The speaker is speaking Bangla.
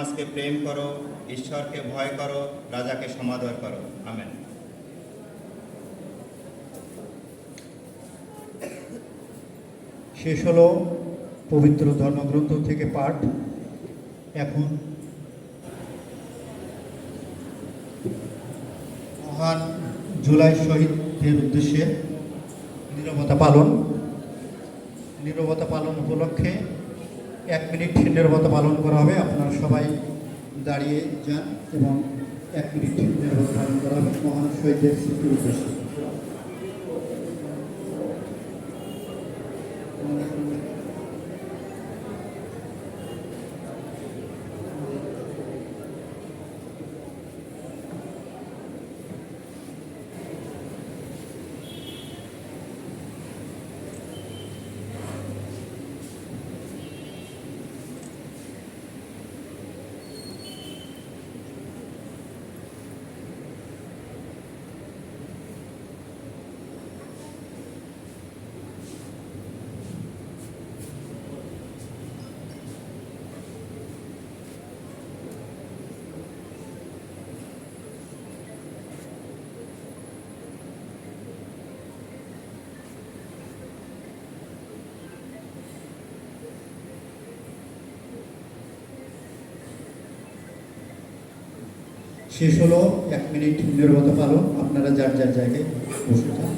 সমাজকে প্রেম করো, ঈশ্বরকে ভয় করো, রাজাকে সমাদর করো। আমেন। শেষ হলো পবিত্র ধর্মগ্রন্থ থেকে পাঠ। এখন মহান জুলাই শহীদদের উদ্দেশ্যে নীরবতা পালন উপলক্ষে 1 মিনিট নীরবতা পালন করা হবে। আপনারা সবাই দাঁড়িয়ে যান এবং 1 মিনিট নীরবতা পালন করা হবে মহান শহীদদের স্মৃতির উদ্দেশ্যে। শেষ হলো 1 মিনিট নীরবতা পালন। আপনারা যার যার জায়গায় বসে যান।